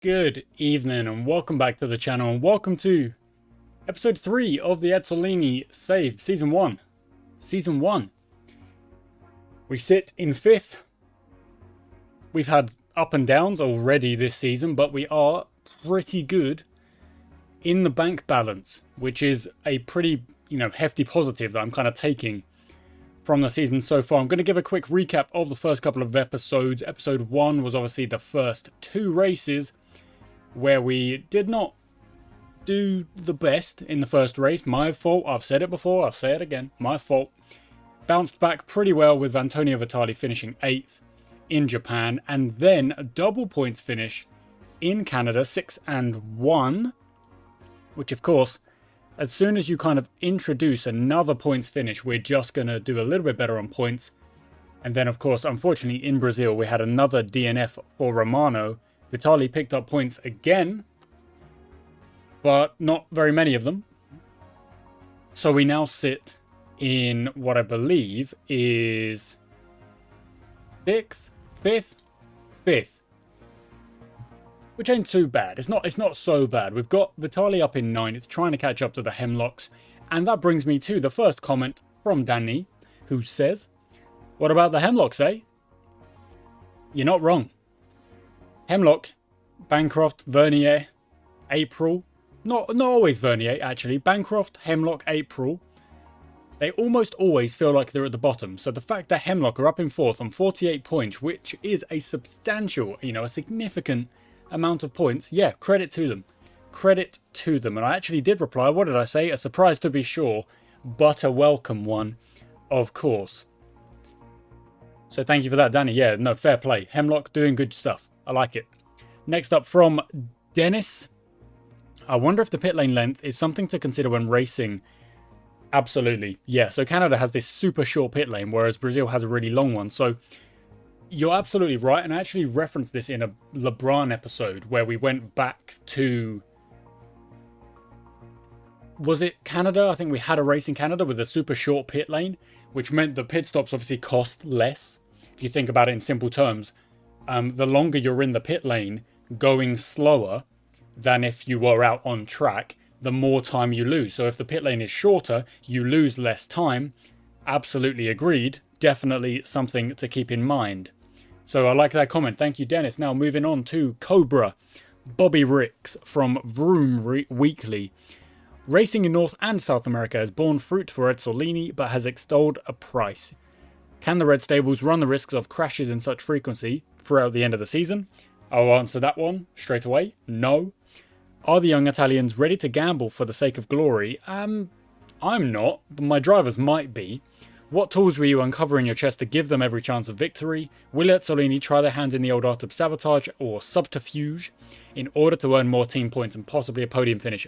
Good evening and welcome back to the channel and welcome to episode 3 of the Ezzolini Save Season 1. Season 1. We sit in 5th. We've had up and downs already this season, but we are pretty good in the bank balance, which is a pretty, hefty positive that I'm kind of taking from the season so far. I'm going to give a quick recap of the first couple of episodes. Episode 1 was obviously the first 2 races where we did not do the best in the first race. My fault. I've said it before. I'll say it again. My fault. Bounced back pretty well with Antonio Vitali finishing 8th in Japan, and then a double points finish in Canada, 6 and 1, which of course, as soon as you kind of introduce another points finish, we're just going to do a little bit better on points. And then, of course, unfortunately, in Brazil, we had another DNF for Romano. Vitali picked up points again, but not very many of them. So we now sit in what I believe is 6th, 5th. Which ain't too bad. It's not so bad. We've got Vitali up in 9th, trying to catch up to the Hemlocks. And that brings me to the first comment from Danny, who says, "What about the Hemlocks, eh?" You're not wrong. Hemlock, Bancroft, Vernier, April. Not always Vernier, actually. Bancroft, Hemlock, April. They almost always feel like they're at the bottom. So the fact that Hemlock are up in 4th on 48 points, which is a substantial, a significant amount of points, yeah, credit to them. Credit to them. And I actually did reply, what did I say? A surprise to be sure, but a welcome one, of course. So thank you for that, Danny. Yeah, no, fair play. Hemlock doing good stuff. I like it. Next up from Dennis. I wonder if the pit lane length is something to consider when racing. Absolutely. Yeah, so Canada has this super short pit lane, whereas Brazil has a really long one. So you're absolutely right, and I actually referenced this in a LeBron episode where we went back to... Was it Canada? I think we had a race in Canada with a super short pit lane, which meant the pit stops obviously cost less. If you think about it in simple terms, the longer you're in the pit lane, going slower than if you were out on track, the more time you lose. So if the pit lane is shorter, you lose less time. Absolutely agreed. Definitely something to keep in mind. So I like that comment. Thank you, Dennis. Now moving on to Cobra. Bobby Ricks from Vroom Weekly. Racing in North and South America has borne fruit for Ezzolini, but has extolled a price. Can the Red Stables run the risks of crashes in such frequency throughout the end of the season? I'll answer that one straight away. No. Are the young Italians ready to gamble for the sake of glory? I'm not, but my drivers might be. What tools will you uncover in your chest to give them every chance of victory? Will Ezzolini try their hands in the old art of sabotage or subterfuge in order to earn more team points and possibly a podium finish?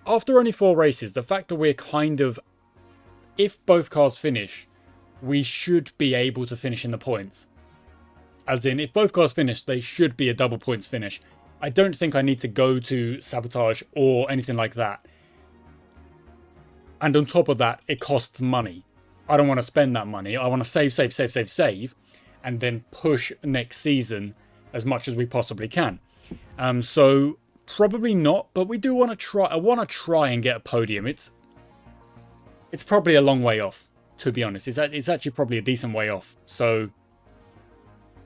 After only 4 races, the fact that we're kind of... If both cars finish, we should be able to finish in the points. As in, if both cars finish, they should be a double points finish. I don't think I need to go to sabotage or anything like that. And on top of that, it costs money. I don't want to spend that money. I want to save, and then push next season as much as we possibly can. So probably not, but we do want to try. I want to try and get a podium. It's probably a long way off, to be honest. It's actually probably a decent way off. So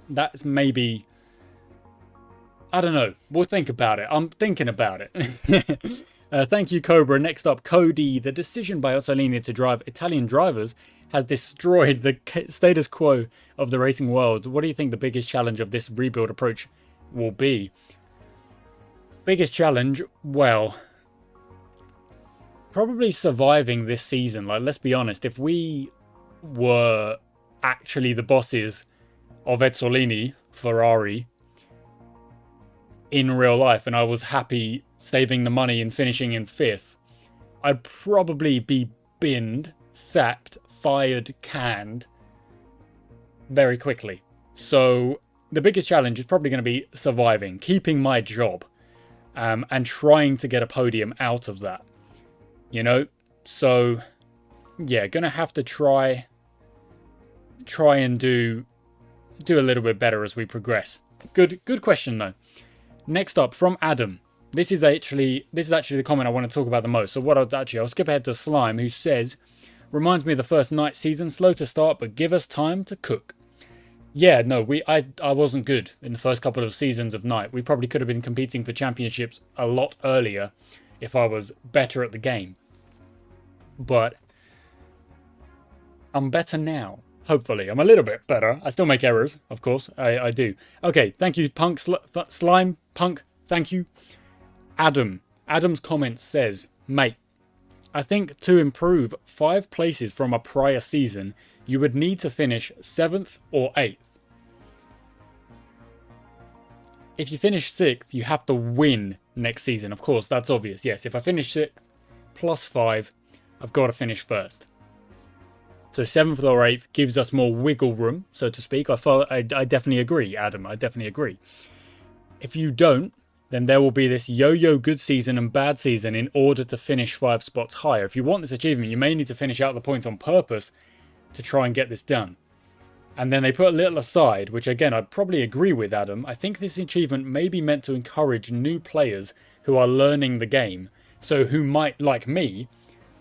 that's maybe, I don't know. We'll think about it. I'm thinking about it. Thank you, Cobra. Next up, Cody. The decision by Ezzolini to drive Italian drivers has destroyed the status quo of the racing world. What do you think the biggest challenge of this rebuild approach will be? Biggest challenge? Well, probably surviving this season. Like, let's be honest. If we were actually the bosses of Ezzolini, Ferrari, in real life, and I was happy saving the money and finishing in 5th, I'd probably be binned, sacked, fired, canned very quickly. So the biggest challenge is probably going to be surviving, keeping my job, and trying to get a podium out of that. So yeah, gonna have to try and do a little bit better as we progress. Good question though. Next up, from Adam. This is actually the comment I want to talk about the most. So I'll skip ahead to Slime, who says, reminds me of the first night season, slow to start, but give us time to cook. Yeah, no, I wasn't good in the first couple of seasons of Night. We probably could have been competing for championships a lot earlier if I was better at the game. But I'm better now. Hopefully. I'm a little bit better. I still make errors, of course. I do. Okay, thank you, Punk. Slime, Punk, thank you. Adam's comment says, mate, I think to improve 5 places from a prior season, you would need to finish 7th or 8th. If you finish 6th, you have to win next season. Of course, that's obvious. Yes, if I finish 6th plus 5, I've got to finish first. So 7th or 8th gives us more wiggle room, so to speak. I definitely agree, Adam. I definitely agree. If you don't, then there will be this yo-yo good season and bad season in order to finish 5 spots higher. If you want this achievement, you may need to finish out the points on purpose to try and get this done. And then they put a little aside, which again, I probably agree with Adam. I think this achievement may be meant to encourage new players who are learning the game. So who might, like me,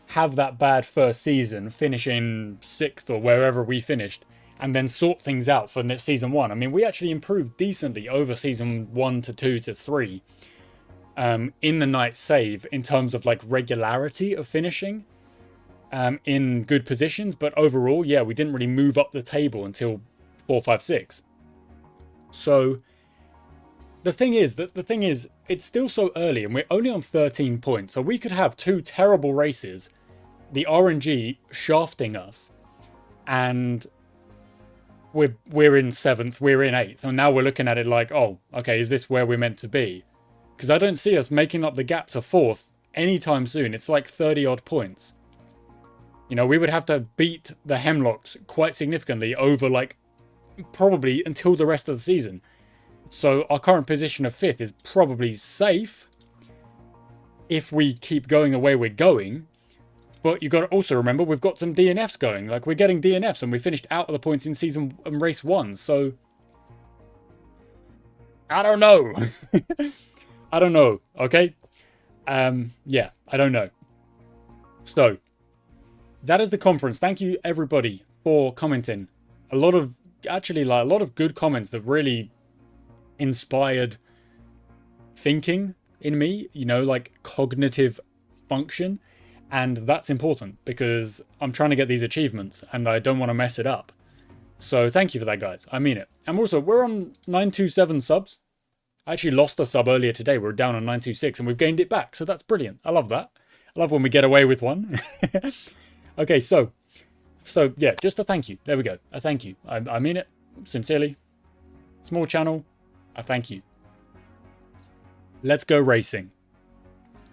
have that bad first season, finish in 6th or wherever we finished, and then sort things out for season 1. I mean, we actually improved decently over season 1 to 2 to 3 in the night save in terms of like regularity of finishing. In good positions, but overall, yeah, we didn't really move up the table until 4, 5, 6. So the thing is, it's still so early, and we're only on 13 points. So we could have 2 terrible races, the RNG shafting us, and we're in 7th, we're in 8th, and now we're looking at it like, oh, okay, is this where we're meant to be? Because I don't see us making up the gap to 4th anytime soon. It's like 30 odd points. You know, we would have to beat the Hemlocks quite significantly over, like, probably until the rest of the season. So our current position of 5th is probably safe if we keep going the way we're going. But you've got to also remember, we've got some DNFs going. Like, we're getting DNFs, and we finished out of the points in season race 1. So, I don't know. I don't know, okay? Yeah, I don't know. So, that is the conference. Thank you, everybody, for commenting. A lot of good comments that really inspired thinking in me, you know, like cognitive function. And that's important because I'm trying to get these achievements and I don't want to mess it up. So thank you for that, guys. I mean it. And also, we're on 927 subs. I actually lost a sub earlier today. We're down on 926 and we've gained it back. So that's brilliant. I love that. I love when we get away with one. Okay, so yeah, just a thank you. There we go. A thank you. I mean it sincerely. Small channel. A thank you. Let's go racing.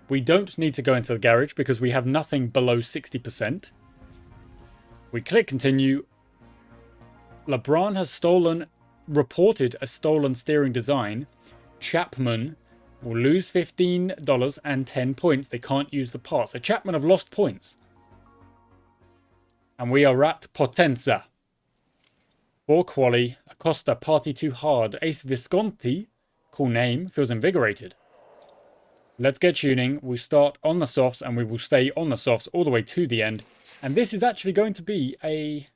We don't need to go into the garage because we have nothing below 60%. We click continue. LeBron has reported a stolen steering design. Chapman will lose $15 and 10 points. They can't use the parts. So Chapman have lost points. And we are at Potenza. For quali, Acosta party too hard. Ace Visconti, cool name, feels invigorated. Let's get tuning. We'll start on the softs and we will stay on the softs all the way to the end. And this is actually going to be a...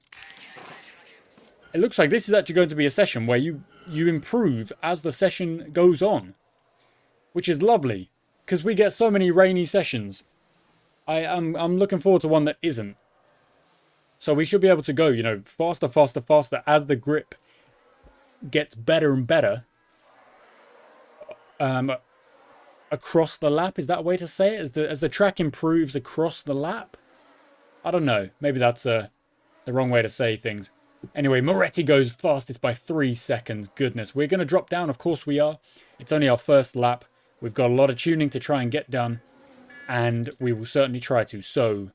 It looks like this is actually going to be a session where you improve as the session goes on. Which is lovely. Because we get so many rainy sessions. I'm looking forward to one that isn't. So we should be able to go, you know, faster, faster, faster as the grip gets better and better. Across the lap, is that a way to say it? As the track improves across the lap? I don't know. Maybe that's the wrong way to say things. Anyway, Moretti goes fastest by 3 seconds. Goodness, we're going to drop down. Of course we are. It's only our first lap. We've got a lot of tuning to try and get done. And we will certainly try to. So...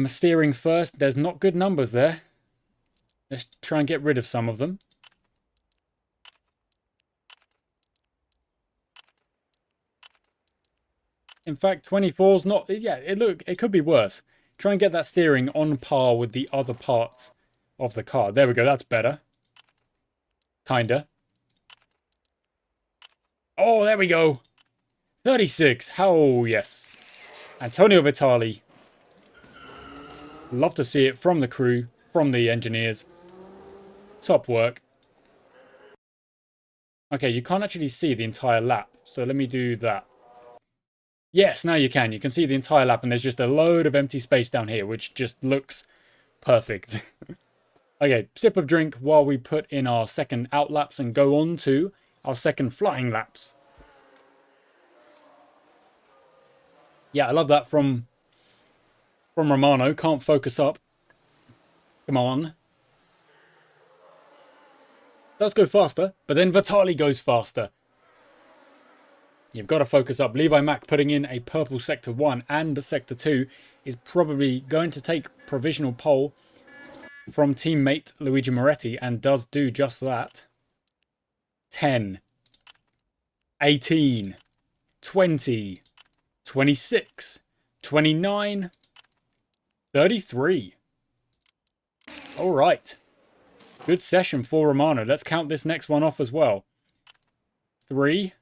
steering first. There's not good numbers there. Let's try and get rid of some of them. In fact, 24's not... Yeah, it could be worse. Try and get that steering on par with the other parts of the car. There we go. That's better. Kinda. Oh, there we go. 36. Oh, yes. Antonio Vitali. Love to see it from the crew, from the engineers. Top work. Okay, you can't actually see the entire lap. So let me do that. Yes, now you can. You can see the entire lap, and there's just a load of empty space down here, which just looks perfect. Okay, sip of drink while we put in our second out laps and go on to our second flying laps. Yeah, I love that from Romano. Can't focus up. Come on. Does go faster, but then Vitali goes faster. You've got to focus up. Levi Mack putting in a purple Sector 1 and Sector 2 is probably going to take provisional pole from teammate Luigi Moretti and does do just that. 10, 18, 20, 26, 29, 33. All right. Good session for Romano. Let's count this next one off as well. 3,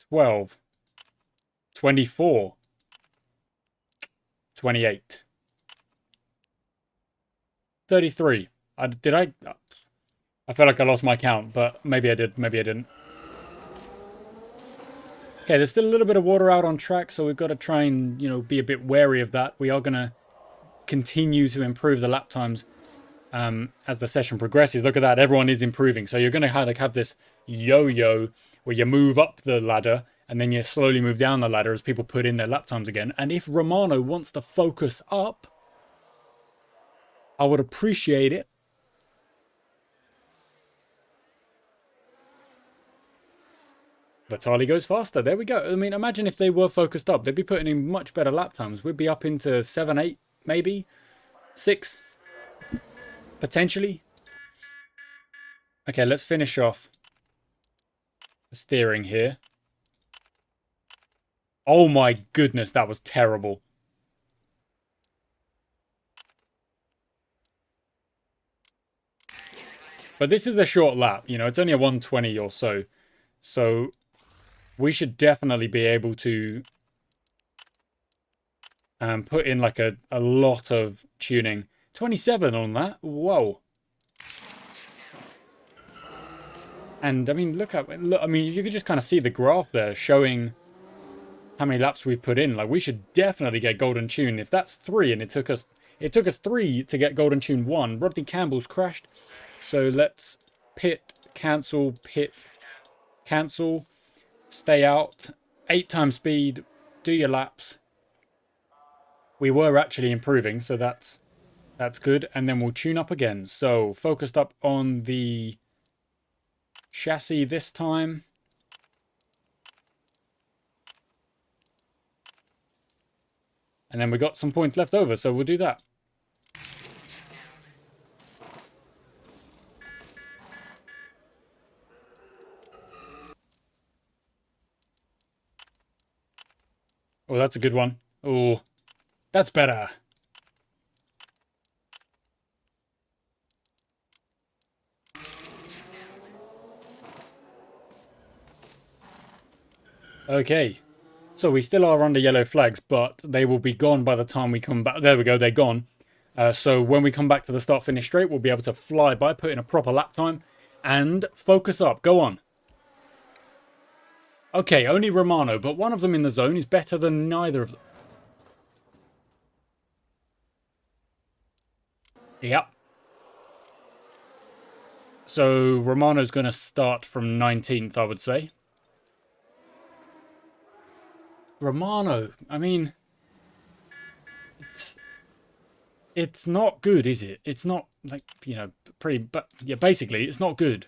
12, 24, 28, 33. I feel like I lost my count, but maybe I did, maybe I didn't. Okay, there's still a little bit of water out on track, so we've got to try and, be a bit wary of that. We are going to continue to improve the lap times as the session progresses. Look at that, everyone is improving. So you're going to kind of have this yo-yo where you move up the ladder and then you slowly move down the ladder as people put in their lap times again. And if Romano wants to focus up, I would appreciate it. Vitali goes faster. There we go. I mean, imagine if they were focused up. They'd be putting in much better lap times. We'd be up into 7, 8, maybe 6, potentially. Okay, let's finish off the steering here. Oh my goodness, that was terrible. But this is a short lap. It's only a 120 or so. So we should definitely be able to put in like a lot of tuning. 27 on that. Whoa. And I mean, look, I mean, you could just kind of see the graph there showing how many laps we've put in. Like, we should definitely get golden tune. If that's 3 and it took us 3 to get golden tune 1. Rodney Campbell's crashed. So let's pit, cancel, stay out, 8 times speed, do your laps. We were actually improving, so that's good. And then we'll tune up again. So focused up on the chassis this time. And then we got some points left over, so we'll do that. Oh, that's a good one. Oh, that's better. Okay. So we still are under yellow flags, but they will be gone by the time we come back. There we go, they're gone. So when we come back to the start-finish straight, we'll be able to fly by, put in a proper lap time, and focus up. Go on. Okay, only Romano, but one of them in the zone is better than neither of them. Yep. So Romano's going to start from 19th, I would say. Romano, I mean, it's not good, is it? It's not, like, pretty, but yeah, basically, it's not good.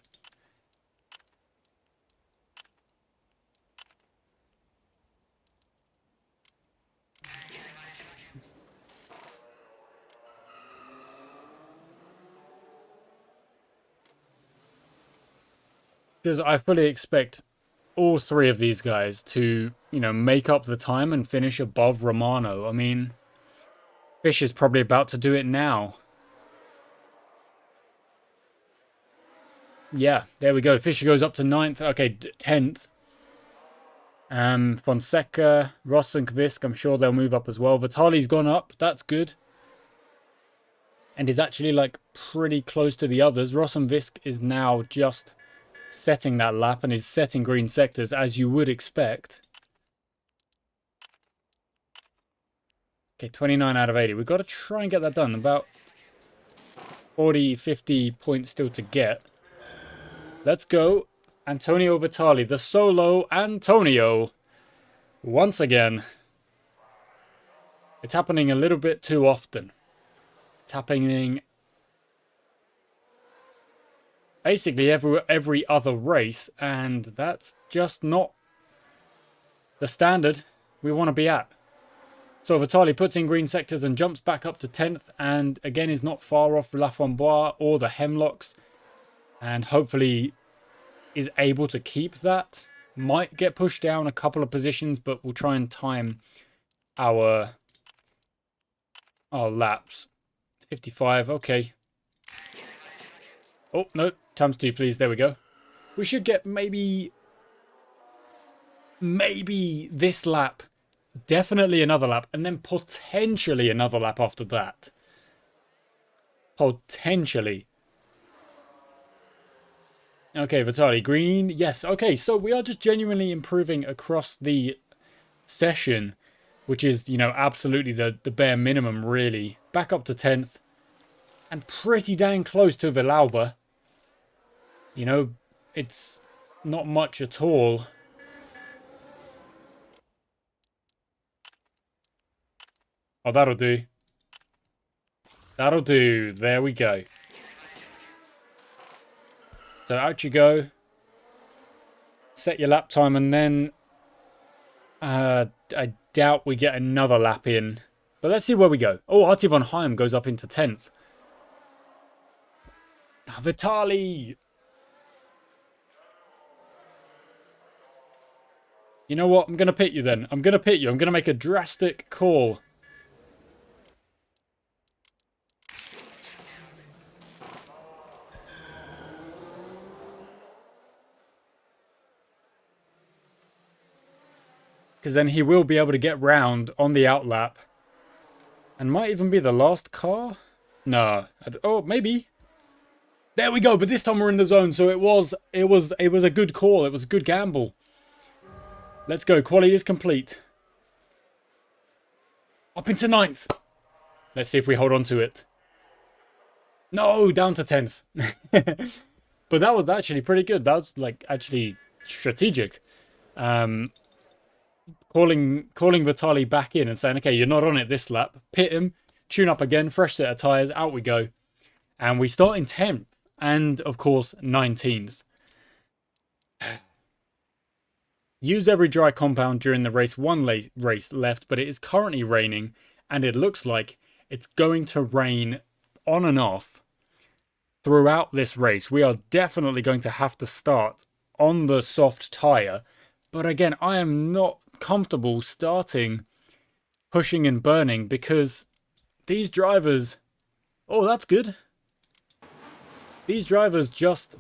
Because I fully expect all 3 of these guys to, make up the time and finish above Romano. I mean, Fish is probably about to do it now. Yeah, there we go. Fischer goes up to 9th. Okay, 10th. Fonseca, Ross and Kvisk, I'm sure they'll move up as well. Vitali's gone up. That's good. And is actually like pretty close to the others. Ross and Visk is now just setting that lap and is setting green sectors as you would expect. Okay, 29 out of 80. We've got to try and get that done. About 40, 50 points still to get. Let's go. Antonio Vitali, the solo Antonio. Once again. It's happening a little bit too often. It's happening basically every other race, and that's just not the standard we want to be at. So Vitali puts in green sectors and jumps back up to 10th, and again is not far off Laframboise or the Hemlocks, and hopefully is able to keep that. Might get pushed down a couple of positions, but we'll try and time our laps. 55, okay. Oh, no, times 2, please. There we go. We should get maybe this lap, definitely another lap, and then potentially another lap after that. Potentially. Okay, Vitali, green. Yes, okay, so we are just genuinely improving across the session, which is, you know, absolutely the bare minimum, really. Back up to 10th. And pretty dang close to Vilauba. You know, it's not much at all. Oh, that'll do. That'll do. There we go. So out you go. Set your lap time, and then I doubt we get another lap in. But let's see where we go. Oh, Artie von Heim goes up into 10th. Vitali! You know what? I'm going to pit you then. I'm going to pit you. I'm going to make a drastic call. Because then he will be able to get round on the outlap. And might even be the last car? No. Oh, maybe. There we go. But this time we're in the zone. So it was a good call. It was a good gamble. Let's go. Quali is complete. Up into 9th. Let's see if we hold on to it. No, down to 10th. But that was actually pretty good. That was like actually strategic. Calling Vitali back in and saying, okay, you're not on it this lap. Pit him, tune up again, fresh set of tyres, out we go. And we start in 10th and, of course, 19th. Use every dry compound during the race. One race left, but it is currently raining, and it looks like it's going to rain on and off throughout this race. We are definitely going to have to start on the soft tyre. But again, I am not comfortable starting pushing and burning because these drivers... Oh, that's good. These drivers just...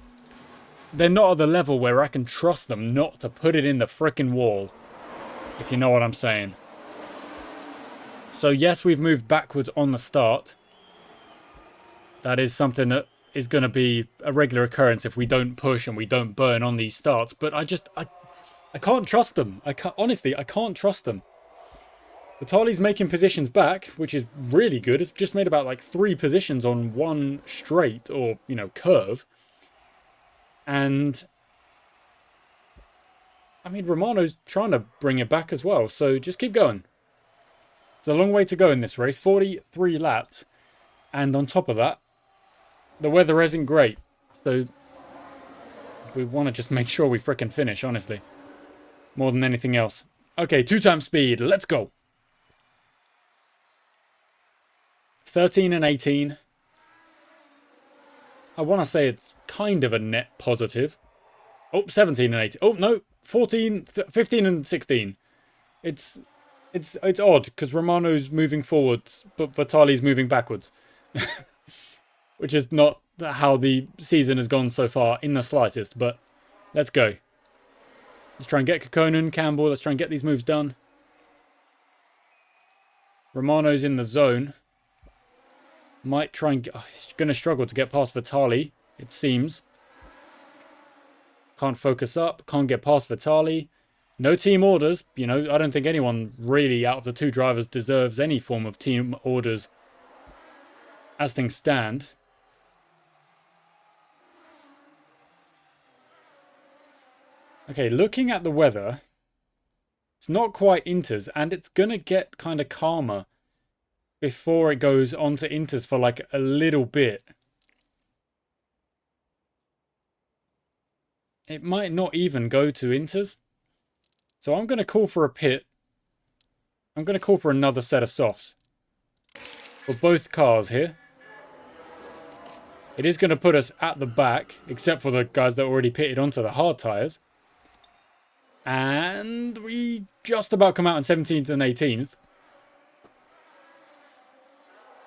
They're not at the level where I can trust them not to put it in the frickin' wall. If you know what I'm saying. So yes, we've moved backwards on the start. That is something that is going to be a regular occurrence if we don't push and we don't burn on these starts. But I can't trust them. Honestly, I can't trust them. Vitali's making positions back, which is really good. It's just made about like 3 positions on one straight or, you know, curve. And I mean, Romano's trying to bring it back as well. So just keep going. It's a long way to go in this race. 43 laps. And on top of that, the weather isn't great. So we want to just make sure we frickin' finish, honestly. More than anything else. Okay, 2x speed. Let's go. 13 and 18. I want to say it's kind of a net positive. Oh, 17 and 18. Oh, no. 14, 15 and 16. It's odd because Romano's moving forwards, but Vitali's moving backwards. which is not how the season has gone so far in the slightest, but let's go. Let's try and get Kokkonen, Campbell. Let's try and get these moves done. Romano's in the zone. Might try and get... Oh, he's going to struggle to get past Vitali, it seems. Can't focus up. Can't get past Vitali. No team orders. You know, I don't think anyone really out of the two drivers deserves any form of team orders as things stand. Okay, looking at the weather, it's not quite Inters, and it's going to get kind of calmer before it goes on to Inters for like a little bit. It might not even go to Inters. So I'm going to call for a pit. I'm going to call for another set of softs for both cars here. It is going to put us at the back, except for the guys that already pitted onto the hard tyres. And we just about come out in 17th and 18th.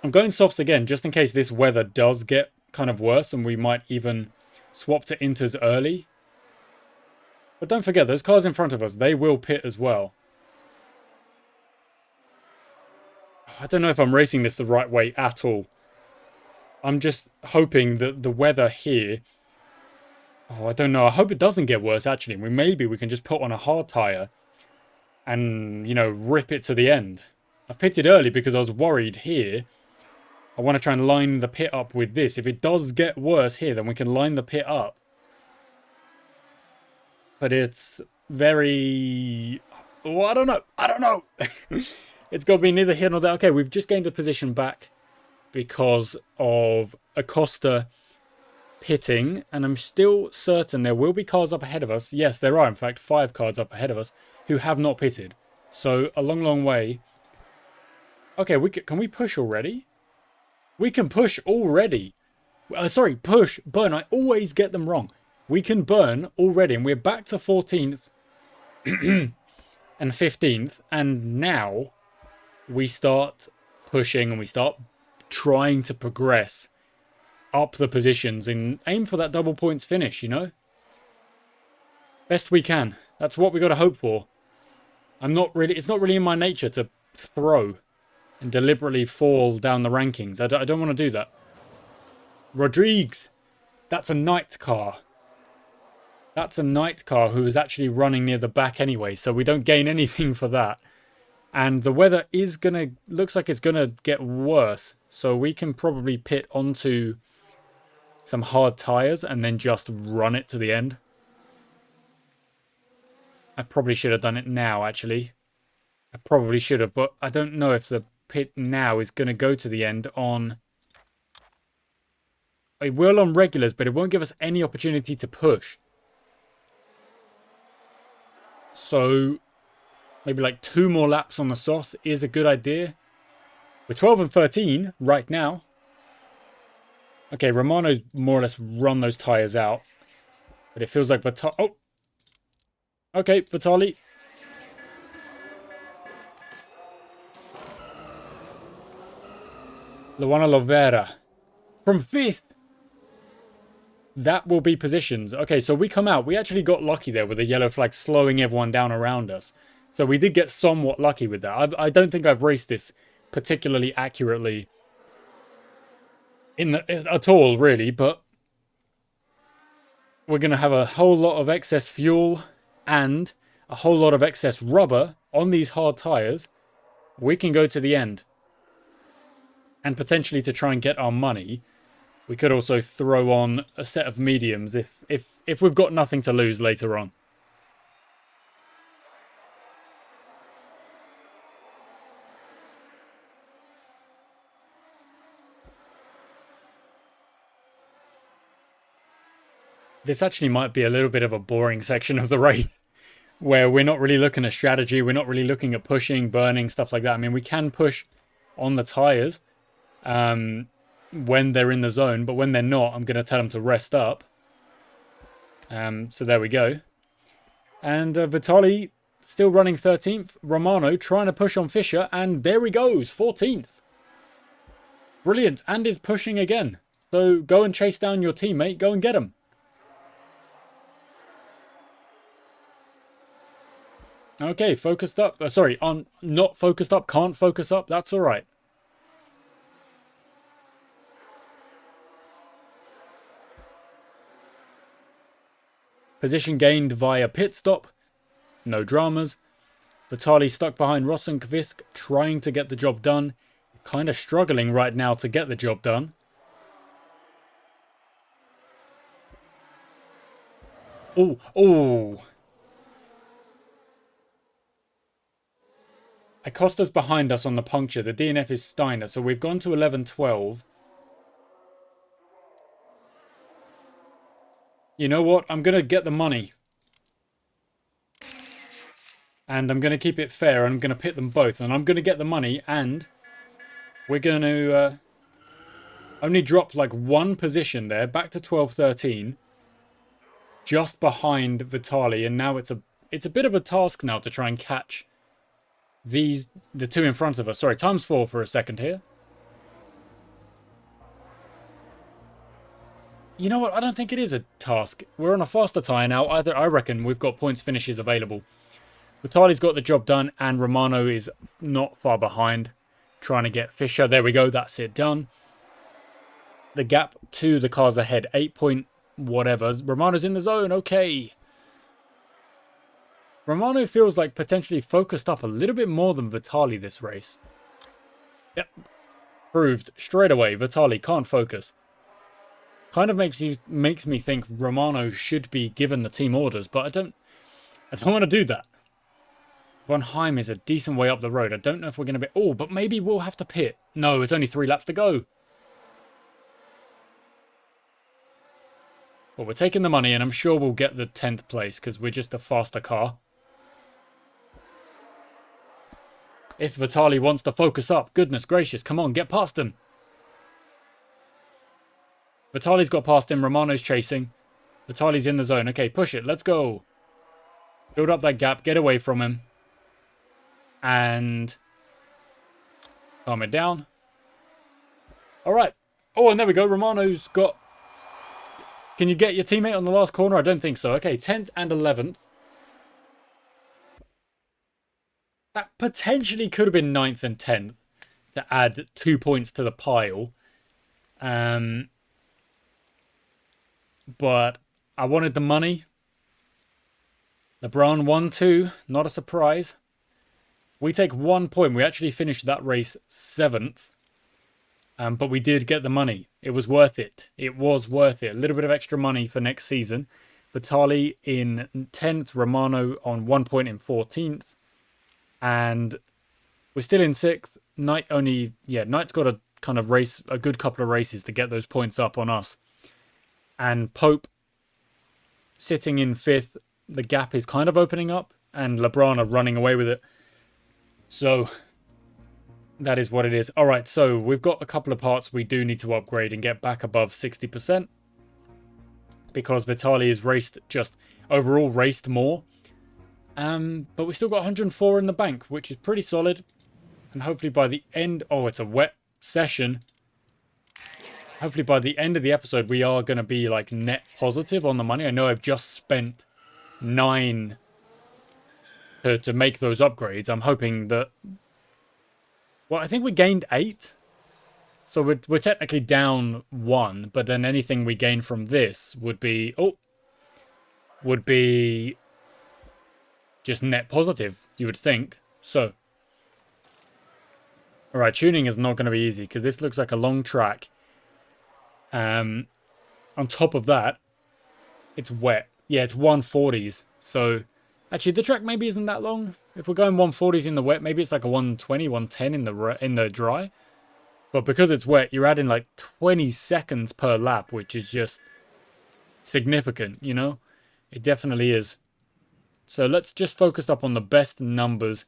I'm going softs again, just in case this weather does get kind of worse and we might even swap to Inters early. But don't forget, those cars in front of us, they will pit as well. I don't know if I'm racing this the right way at all. I'm just hoping that the weather here... Oh, I don't know. I hope it doesn't get worse, actually. Maybe we can just put on a hard tyre and, you know, rip it to the end. I pitted early because I was worried here. I want to try and line the pit up with this. If it does get worse here, then we can line the pit up. But it's very... Oh, I don't know. I don't know. It's got to be neither here nor there. Okay, we've just gained a position back because of Acosta pitting, and I'm still certain there will be cars up ahead of us. Yes, there are, in fact, 5 cars up ahead of us who have not pitted. So, a long, long way. Okay, can we push already? We can push already. Sorry, push, burn. I always get them wrong. We can burn already, and we're back to 14th and 15th, and now we start pushing and we start trying to progress up the positions and aim for that double points finish, you know? Best we can. That's what we got to hope for. It's not really in my nature to throw and deliberately fall down the rankings. I don't want to do that. Rodriguez. That's a night car. That's a night car who is actually running near the back anyway, so we don't gain anything for that. And the weather is looks like it's gonna get worse, so we can probably pit onto some hard tyres and then just run it to the end. I probably should have done it now, actually. I probably should have, but I don't know if the pit now is going to go to the end on... It will on regulars, but it won't give us any opportunity to push. So, maybe like 2 more laps on the softs is a good idea. We're 12 and 13 right now. Okay, Romano's more or less run those tyres out. But it feels like Vitali... Oh! Okay, Vitali. Luana Lovera. From 5th! That will be positions. Okay, so we come out. We actually got lucky there with the yellow flag slowing everyone down around us. So we did get somewhat lucky with that. I don't think I've raced this particularly accurately at all, really, but we're going to have a whole lot of excess fuel and a whole lot of excess rubber on these hard tyres. We can go to the end. And potentially to try and get our money, we could also throw on a set of mediums if we've got nothing to lose later on. This actually might be a little bit of a boring section of the race where we're not really looking at strategy. We're not really looking at pushing, burning, stuff like that. I mean, we can push on the tyres when they're in the zone, but when they're not, I'm going to tell them to rest up. So there we go. And Vitali still running 13th. Romano trying to push on Fisher, and there he goes, 14th. Brilliant, and is pushing again. So go and chase down your teammate. Go and get him. Okay, focused up. Sorry, on not focused up. Can't focus up. That's all right. Position gained via pit stop. No dramas. Vitali stuck behind Rosenkvist, trying to get the job done. Kind of struggling right now to get the job done. Oh, oh. Acosta's behind us on the puncture. The DNF is Steiner, so we've gone to 11-12. You know what? I'm going to get the money. And I'm going to keep it fair. I'm going to pit them both. And I'm going to get the money. And we're going to only drop like one position there. Back to 12-13. Just behind Vitali. And now it's a bit of a task now to try and catch the two in front of us. Sorry, times 4 for a second here. You know what? I don't think it is a task. We're on a faster tyre now. I reckon we've got points finishes available. Vitali's got the job done, and Romano is not far behind, trying to get Fischer. There we go. That's it done. The gap to the cars ahead, 8 point whatever. Romano's in the zone. Okay. Romano feels like potentially focused up a little bit more than Vitali this race. Yep. Proved straight away. Vitali can't focus. Kind of makes me think Romano should be given the team orders, but I don't want to do that. Von Heim is a decent way up the road. I don't know if we're going to be... Oh, but maybe we'll have to pit. No, it's only 3 laps to go. Well, we're taking the money, and I'm sure we'll get the 10th place, because we're just a faster car. If Vitali wants to focus up, goodness gracious, come on, get past him. Vitali's got past him, Romano's chasing. Vitali's in the zone. Okay, push it, let's go. Build up that gap, get away from him. And calm it down. Alright. Oh, and there we go, Romano's got... Can you get your teammate on the last corner? I don't think so. Okay, 10th and 11th. That potentially could have been 9th and 10th to add 2 points to the pile. But I wanted the money. LeBron 1-2. Not a surprise. We take 1 point. We actually finished that race 7th. But we did get the money. It was worth it. It was worth it. A little bit of extra money for next season. Vitali in 10th. Romano on 1 point in 14th. And we're still in 6th. Knight only... Yeah, Knight's got a kind of race... A good couple of races to get those points up on us. And Pope sitting in 5th. The gap is kind of opening up. And LeBron are running away with it. So... That is what it is. Alright, so we've got a couple of parts we do need to upgrade and get back above 60%. Because Vitali has raced just... Overall raced more. But we still got 104 in the bank, which is pretty solid. And hopefully by the end... Oh, it's a wet session. Hopefully by the end of the episode, we are going to be like net positive on the money. I know I've just spent 9 to make those upgrades. I'm hoping that... Well, I think we gained 8. So we're technically down 1. But then anything we gain from this would be... Oh! Would be... just net positive, you would think. So. Alright, tuning is not going to be easy, because this looks like a long track. On top of that, it's wet. Yeah, it's 140s. So, actually, the track maybe isn't that long. If we're going 140s in the wet, maybe it's like a 120, 110 in the dry. But because it's wet, you're adding like 20 seconds per lap, which is just significant, you know? It definitely is. So let's just focus up on the best numbers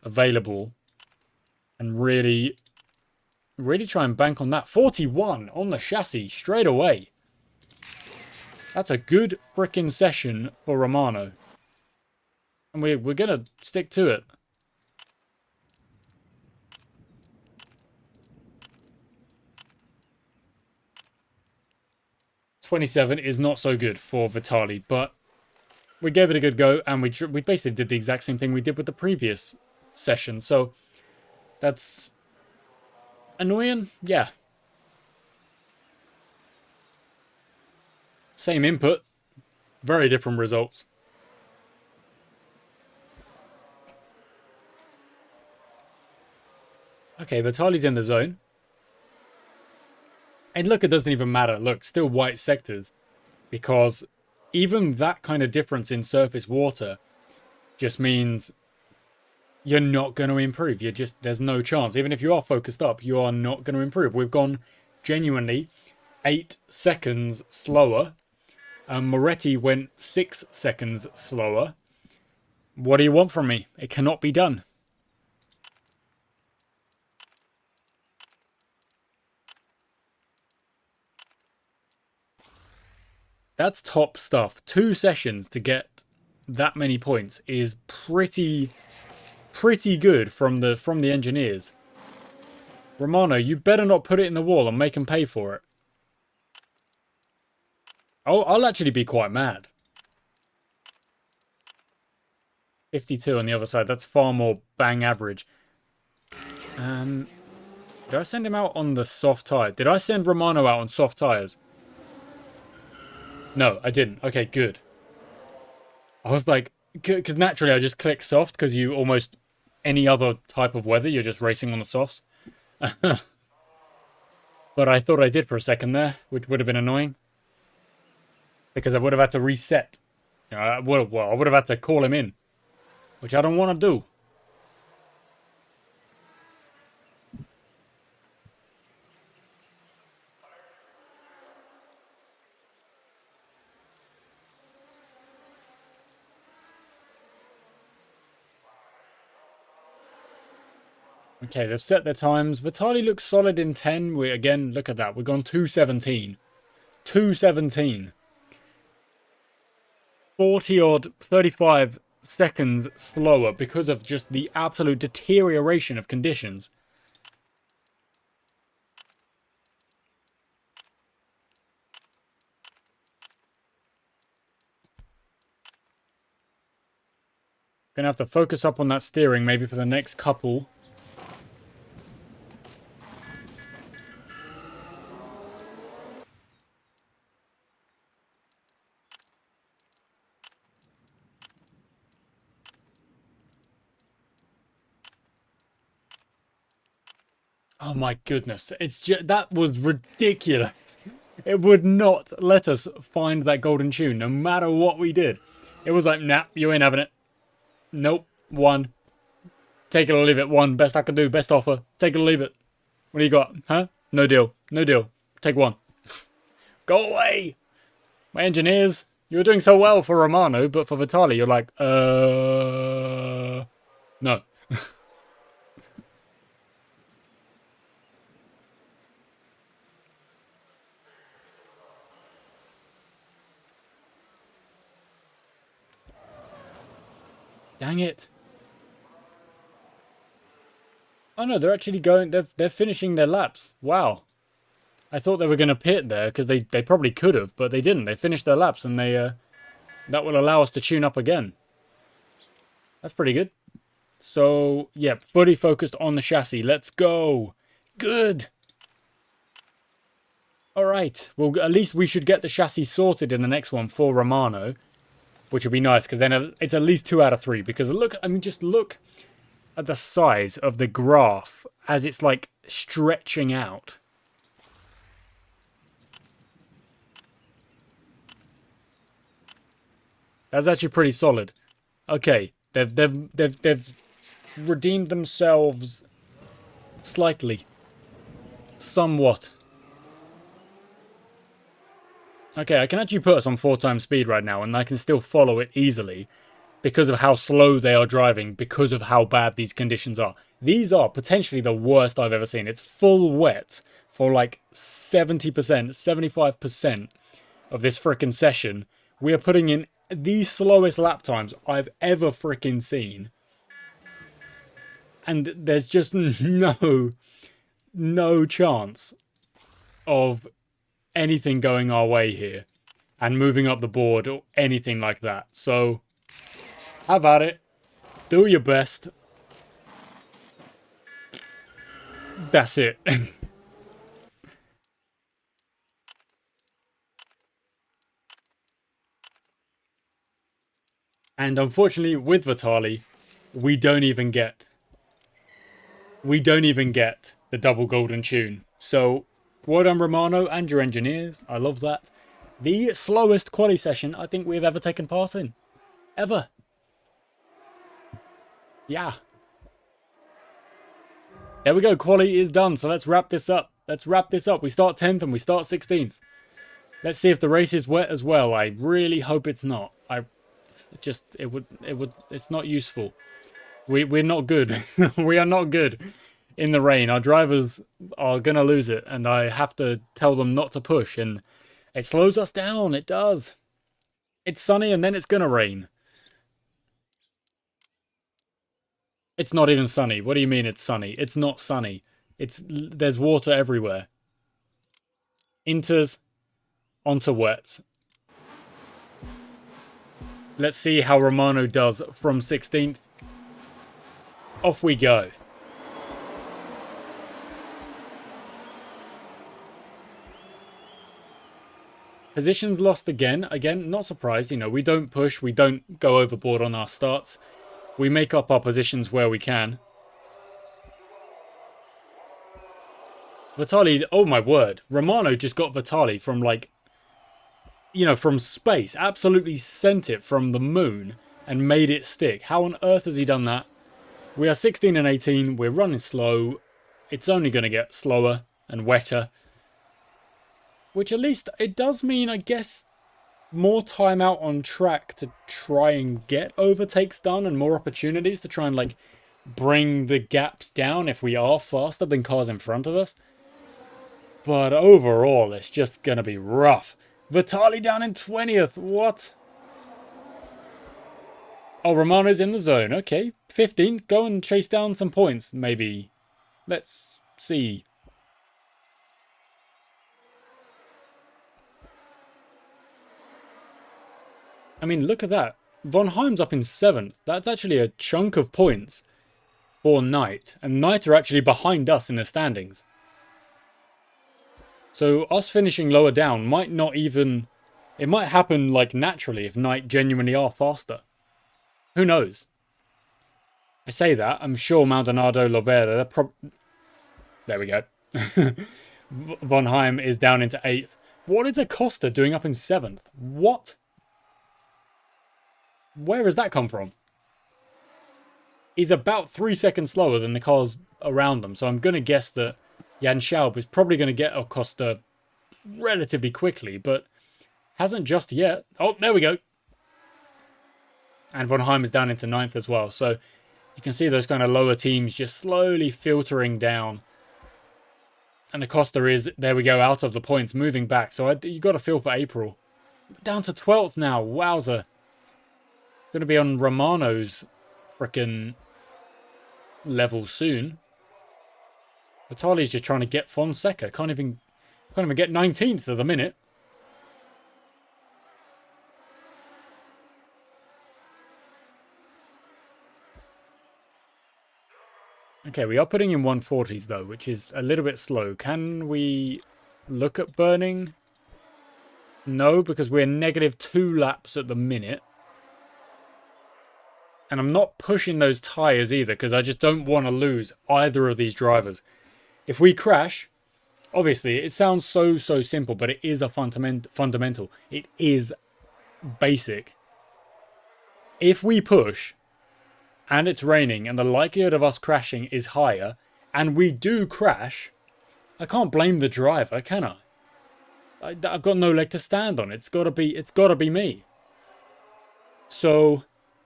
available and really try and bank on that. 41 on the chassis straight away. That's a good frickin' session for Romano. And we're going to stick to it. 27 is not so good for Vitali, but we gave it a good go, and we basically did the exact same thing we did with the previous session, so that's annoying, yeah. Same input, very different results. Okay, Vitali's in the zone. And look, it doesn't even matter. Look, still white sectors. Because even that kind of difference in surface water just means you're not going to improve. There's no chance. Even if you are focused up, you are not going to improve. We've gone genuinely 8 seconds slower. Moretti went 6 seconds slower. What do you want from me? It cannot be done. That's top stuff. 2 sessions to get that many points is pretty good from the engineers. Romano, you better not put it in the wall and make them pay for it. I'll actually be quite mad. 52 on the other side. That's far more bang average. Did I send him out on the soft tire? Did I send Romano out on soft tires? No, I didn't. Okay, good. I was like, because naturally I just click soft because you almost any other type of weather, you're just racing on the softs. But I thought I did for a second there, which would have been annoying. Because I would have had to reset. You know, I would have had to call him in. Which I don't want to do. Okay, they've set their times. Vitali looks solid in 10. Again, look at that. We've gone 2:17. 2:17. 40 odd, 35 seconds slower because of just the absolute deterioration of conditions. Gonna have to focus up on that steering maybe for the next couple. Oh my goodness, that was ridiculous. It would not let us find that golden tune, no matter what we did. It was like, nah, you ain't having it. Nope, 1. Take it or leave it, 1. Best I can do, best offer. Take it or leave it. What do you got? Huh? No deal, no deal. Take 1. Go away! My engineers, you were doing so well for Romano, but for Vitali, you're like, no. Dang it. Oh no, they're actually going, they're finishing their laps. Wow. I thought they were going to pit there, because they probably could have, but they didn't. They finished their laps, and that will allow us to tune up again. That's pretty good. So, yeah, fully focused on the chassis. Let's go. Good. All right. Well, at least we should get the chassis sorted in the next one for Romano, which would be nice, because then it's at least 2 out of 3. Because look, I mean, just look at the size of the graph as it's like stretching out. That's actually pretty solid. Okay, they've redeemed themselves slightly, somewhat. Okay, I can actually put us on 4 times speed right now, and I can still follow it easily because of how slow they are driving, because of how bad these conditions are. These are potentially the worst I've ever seen. It's full wet for like 70%, 75% of this frickin' session. We are putting in the slowest lap times I've ever frickin' seen. And there's just no chance of anything going our way here and moving up the board or anything like that. So, have at it. Do your best. That's it. And unfortunately, with Vitali, we don't even get the double golden tune. So, well done, Romano, and your engineers. I love that. The slowest quali session I think we've ever taken part in. Ever. Yeah. There we go. Quali is done. So let's wrap this up. We start 10th and we start 16th. Let's see if the race is wet as well. I really hope it's not. It's not useful. We're not good. We are not good in the rain. Our drivers are going to lose it, and I have to tell them not to push, and it slows us down. It does. It's sunny, and then it's going to rain. It's not even sunny. What do you mean it's sunny? It's not sunny. There's water everywhere. Inters onto wets. Let's see how Romano does from 16th. Off we go. Positions lost again. Again, not surprised. You know, we don't push. We don't go overboard on our starts. We make up our positions where we can. Vitali, oh my word. Romano just got Vitali from like, you know, from space. Absolutely sent it from the moon and made it stick. How on earth has he done that? We are 16 and 18. We're running slow. It's only going to get slower and wetter. Which at least it does mean, I guess, more time out on track to try and get overtakes done and more opportunities to try and like bring the gaps down if we are faster than cars in front of us. But overall, it's just going to be rough. Vitali down in 20th. What? Oh, Romano's in the zone. Okay. 15th. Go and chase down some points, maybe. Let's see. I mean, look at that. Von Heim's up in 7th. That's actually a chunk of points for Knight. And Knight are actually behind us in the standings. So us finishing lower down might not even... It might happen like naturally if Knight genuinely are faster. Who knows? I say that. I'm sure Maldonado, Lovera... There we go. Von Heim is down into 8th. What is Acosta doing up in 7th? What? Where has that come from? He's about 3 seconds slower than the cars around them. So I'm going to guess that Jan Schaub is probably going to get Acosta relatively quickly, but hasn't just yet. Oh, there we go. And Von Heim is down into 9th as well. So you can see those kind of lower teams just slowly filtering down. And Acosta is, there we go, out of the points, moving back. So you got to feel for April. Down to 12th now. Wowza. Going to be on Romano's frickin' level soon. Vitali's just trying to get Fonseca. Can't even get 19th at the minute. Okay, we are putting in 140s though, which is a little bit slow. Can we look at burning? No, because we're -2 laps at the minute. And I'm not pushing those tyres either because I just don't want to lose either of these drivers. If we crash, obviously it sounds so simple, but it is a fundamental. It is basic. If we push and it's raining and the likelihood of us crashing is higher and we do crash, I can't blame the driver, can I? I've got no leg to stand on. It's got to be me. So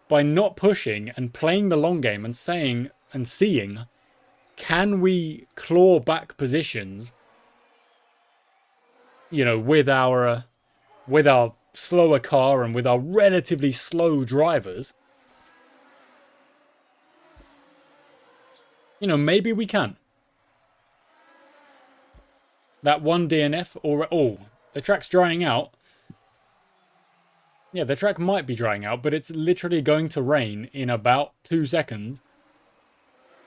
by not pushing and playing the long game and saying and seeing, can we claw back positions, you know, with our slower car and with our relatively slow drivers, you know, maybe we can. That one DNF or... Oh, The track's drying out. Yeah, the track might be drying out, but it's literally going to rain in about 2 seconds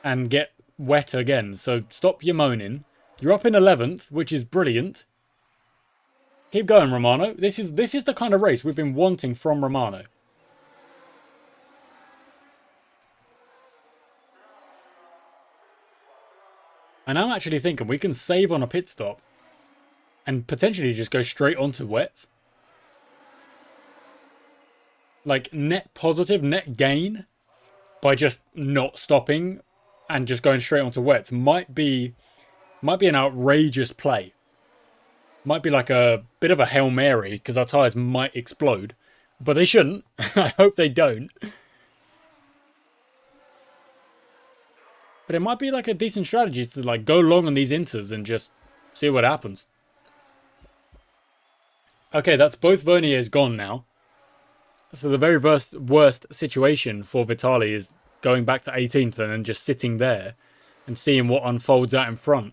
and get wet again. So stop your moaning. You're up in 11th, which is brilliant. Keep going, Romano. This is the kind of race we've been wanting from Romano. And I'm actually thinking we can save on a pit stop and potentially just go straight onto wets. Like net positive, net gain by just not stopping and just going straight onto wets might be an outrageous play. Might be like a bit of a Hail Mary because our tyres might explode. But they shouldn't. I hope they don't. But it might be like a decent strategy to like go long on these inters and just see what happens. Okay, that's both Verniers gone now. So the very worst situation for Vitali is going back to 18th and then just sitting there and seeing what unfolds out in front.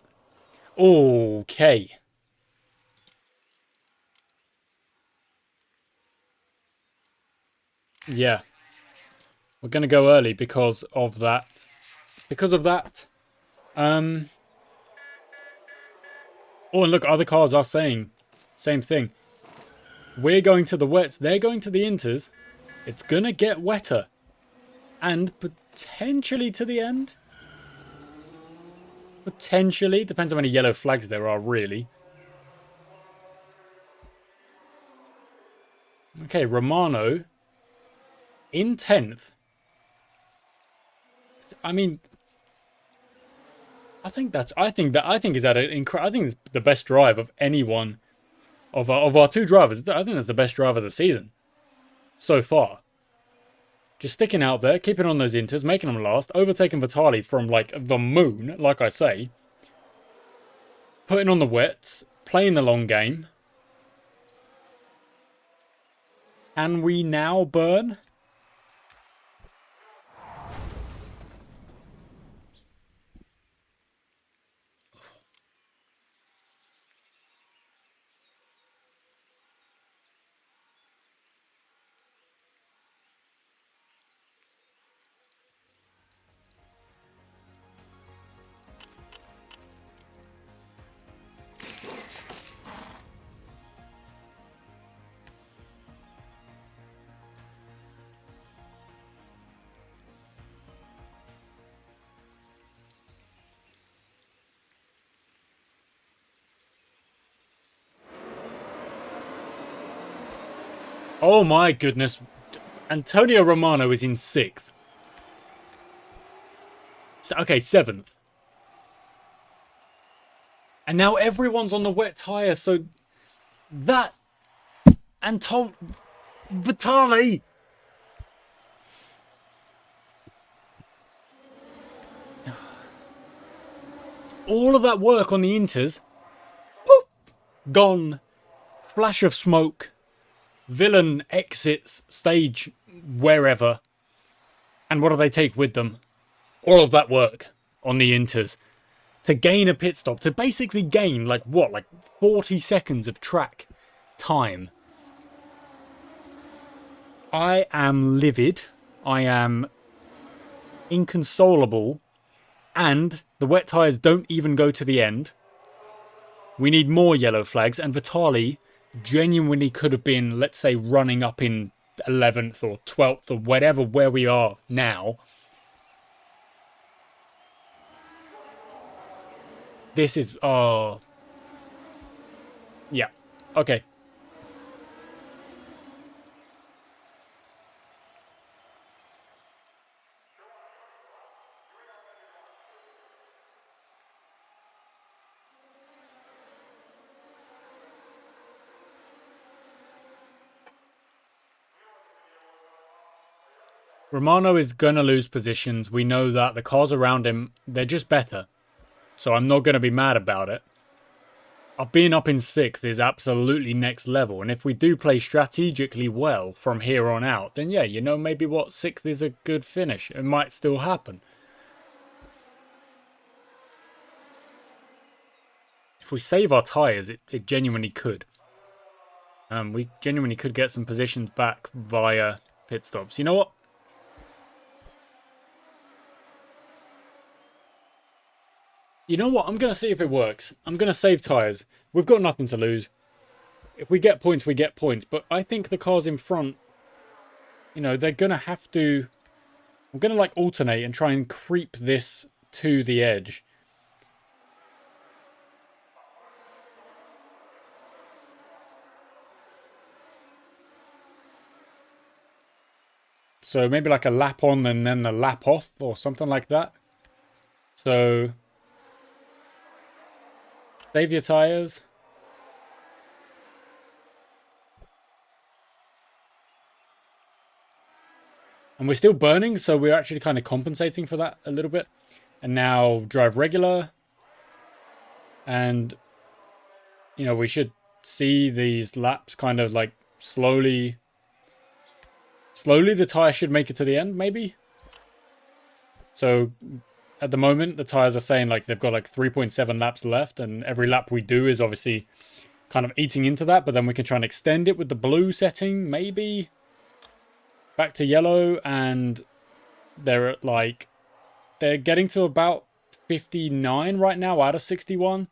Okay. Yeah. We're going to go early because of that. Because of that. Oh, and look, other cars are saying same thing. We're going to the wets. They're going to the inters. It's going to get wetter. And potentially to the end. Potentially. Depends how many yellow flags there are, really. Okay, Romano in 10th. I mean, I think it's the best drive of anyone of our two drivers. I think that's the best drive of the season so far. Just sticking out there, keeping on those inters, making them last, overtaking Vitali from like the moon, like I say. Putting on the wets, playing the long game. Can we now burn? Oh my goodness. Antonio Romano is in 6th. Okay, 7th. And now everyone's on the wet tyre, so that... Vitali! All of that work on the inters... Poof! Gone. Flash of smoke. Villain exits stage wherever. And what do they take with them? All of that work on the inters. To gain a pit stop. To basically gain, like what? Like 40 seconds of track time. I am livid. I am inconsolable. And the wet tyres don't even go to the end. We need more yellow flags. And Vitali genuinely could have been, let's say, running up in 11th or 12th or whatever where we are now. This is... oh. Yeah. Okay. Romano is going to lose positions. We know that. The cars around him, they're just better. So I'm not going to be mad about it. Being up in 6th is absolutely next level. And if we do play strategically well from here on out, then yeah, you know, maybe 6th is a good finish. It might still happen. If we save our tyres, it genuinely could. We genuinely could get some positions back via pit stops. You know what? I'm going to see if it works. I'm going to save tyres. We've got nothing to lose. If we get points, we get points. But I think the cars in front, they're going to have to... I'm going to, like, alternate and try and creep this to the edge. So maybe like a lap on and then a lap off or something like that. So... save your tyres. And we're still burning, so we're actually kind of compensating for that a little bit. And now drive regular. And, we should see these laps kind of like slowly... slowly the tyre should make it to the end, maybe? So... at the moment, the tyres are saying like they've got like 3.7 laps left, and every lap we do is obviously kind of eating into that, but then we can try and extend it with the blue setting, maybe. Back to yellow, and they're at like... they're getting to about 59 right now out of 61.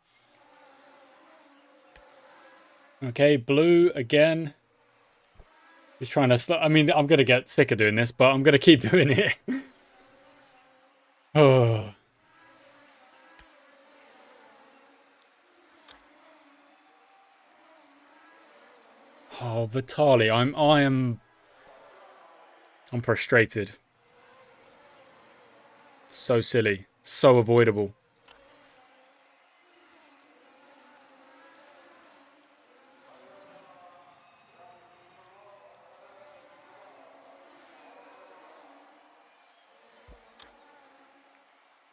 Okay, blue again. Just trying to... I mean, I'm going to get sick of doing this, but I'm going to keep doing it. Oh. Oh, Vitali, I'm frustrated. So silly. So avoidable.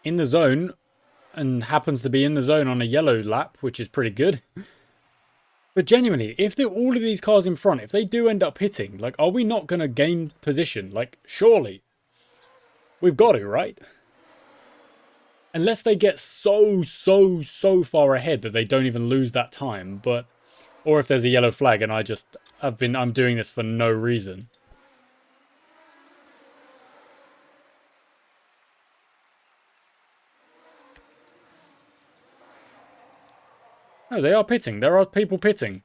In the zone, and happens to be in the zone on a yellow lap, which is pretty good. But genuinely, if all of these cars in front, if they do end up hitting, like, are we not going to gain position? Like, surely. We've got to, right? Unless they get so far ahead that they don't even lose that time, but... or if there's a yellow flag and I'm doing this for no reason. No, they are pitting. There are people pitting.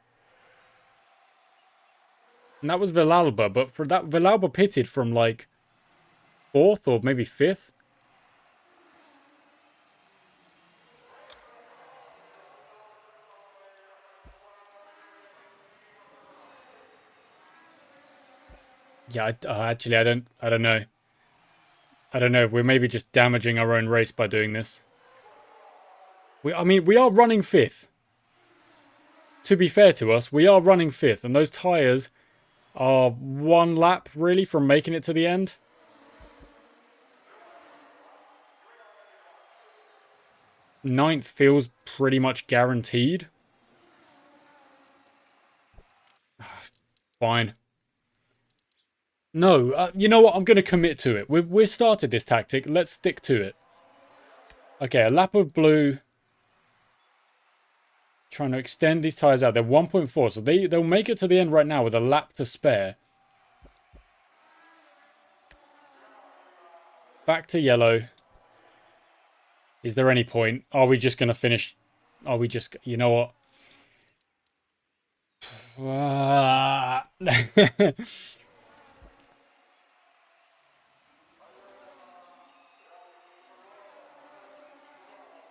And that was Villalba, but for that, Villalba pitted from like 4th or maybe 5th. Yeah, actually, I don't know. I don't know. We're maybe just damaging our own race by doing this. I mean, we are running 5th. To be fair to us, we are running 5th, and those tyres are 1 lap, really, from making it to the end. Ninth feels pretty much guaranteed. Fine. No, you know what? I'm going to commit to it. We've started this tactic. Let's stick to it. Okay, a lap of blue. Trying to extend these tyres out. They're 1.4, so they'll make it to the end right now with a lap to spare. Back to yellow. Is there any point? Are we just going to finish? Are we just... you know what?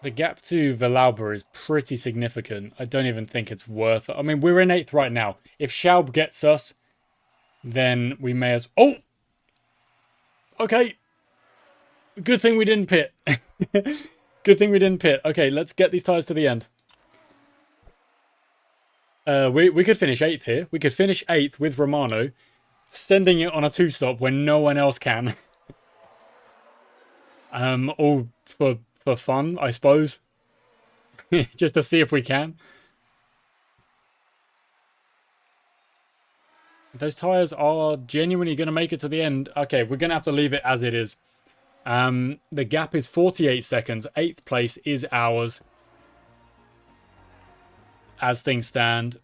The gap to Villalba is pretty significant. I don't even think it's worth it. I mean, we're in 8th right now. If Schaub gets us, then we may as... oh! Okay. Good thing we didn't pit. Good thing we didn't pit. Okay, let's get these tyres to the end. We could finish 8th here. We could finish 8th with Romano, sending it on a 2-stop when no one else can. All for fun, I suppose. Just to see if we can. Those tyres are genuinely going to make it to the end. Okay, we're going to have to leave it as it is. The gap is 48 seconds. 8th place is ours. As things stand.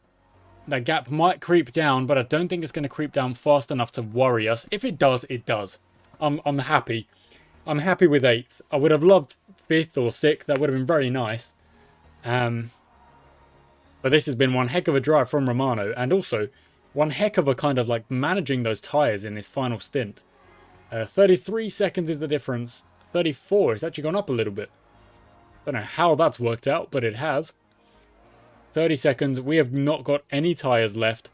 That gap might creep down, but I don't think it's going to creep down fast enough to worry us. If it does, it does. I'm happy. I'm happy with 8th. I would have loved 5th or 6th. That would have been very nice. But this has been one heck of a drive from Romano, and also one heck of a kind of like managing those tyres in this final stint. 33 seconds is the difference. 34, it's actually gone up a little bit. Don't know how that's worked out, but it has. 30 seconds, we have not got any tyres left.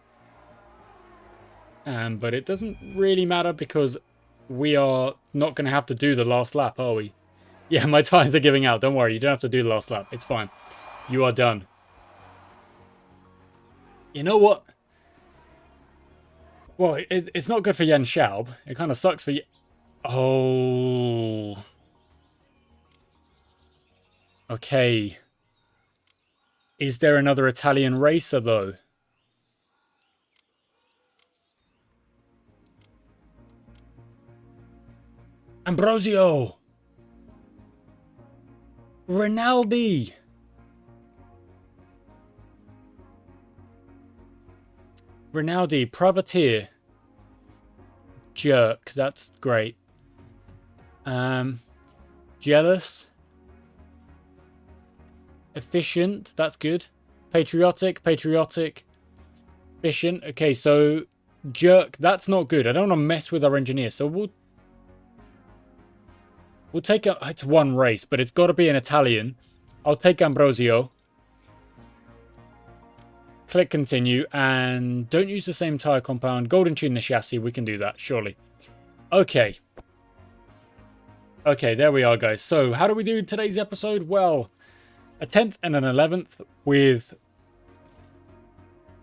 But it doesn't really matter because we are not going to have to do the last lap, are we? Yeah, my tyres are giving out. Don't worry, you don't have to do the last lap. It's fine. You are done. You know what? Well, it's not good for Jens Schaub. It kind of sucks for you. Oh. Okay. Is there another Italian racer, though? Ambrosio! Rinaldi! Rinaldi, privateer. Jerk, that's great. Jealous. Efficient, that's good. Patriotic. Efficient. Okay, so jerk, that's not good. I don't want to mess with our engineer, so we'll take a, it's one race, but it's got to be an Italian. I'll take Ambrosio. Click continue, and don't use the same tyre compound. Golden tune the chassis, we can do that, surely. Okay. Okay, there we are, guys. So, how do we do today's episode? Well, a 10th and an 11th with,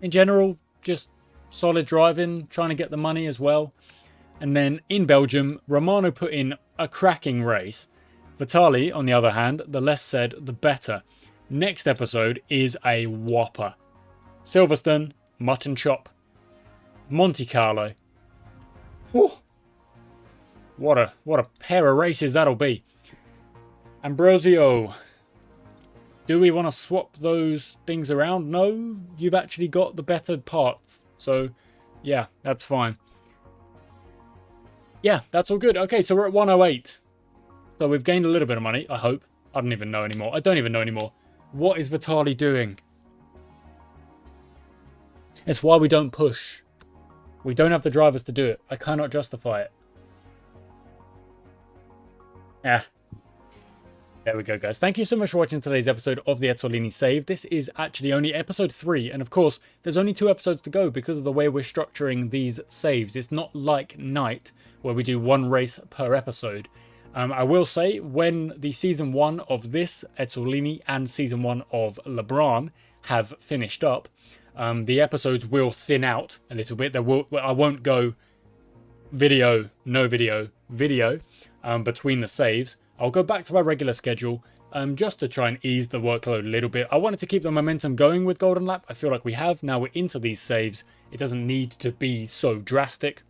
in general, just solid driving, trying to get the money as well. And then in Belgium, Romano put in a cracking race. Vitali, on the other hand, the less said, the better. Next episode is a whopper. Silverstone, mutton chop, Monte Carlo. Whew. What a pair of races that'll be. Ambrosio. Do we want to swap those things around? No, you've actually got the better parts. So, yeah, that's fine. Yeah, that's all good. Okay, so we're at 108. So we've gained a little bit of money, I hope. I don't even know anymore. I don't even know anymore. What is Vitali doing? It's why we don't push. We don't have the drivers to do it. I cannot justify it. Yeah. There we go, guys. Thank you so much for watching today's episode of the Ezzolini Save. This is actually only episode 3. And of course, there's only 2 episodes to go because of the way we're structuring these saves. It's not like Night, where we do 1 race per episode. I will say, when the Season 1 of this Ezzolini and Season 1 of LeBron have finished up, the episodes will thin out a little bit. I won't go video, no video, video between the saves. I'll go back to my regular schedule just to try and ease the workload a little bit. I wanted to keep the momentum going with Golden Lap. I feel like we have. Now we're into these saves. It doesn't need to be so drastic.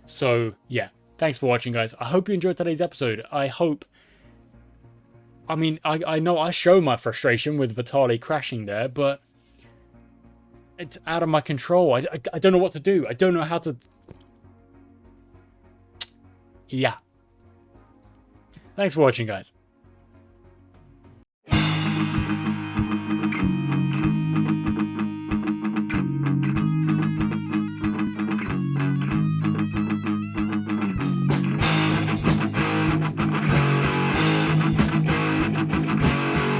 So, yeah. Thanks for watching, guys. I hope you enjoyed today's episode. I hope... I mean, I know I show my frustration with Vitali crashing there, but... it's out of my control. I don't know what to do. I don't know how to... Yeah. Thanks for watching, guys.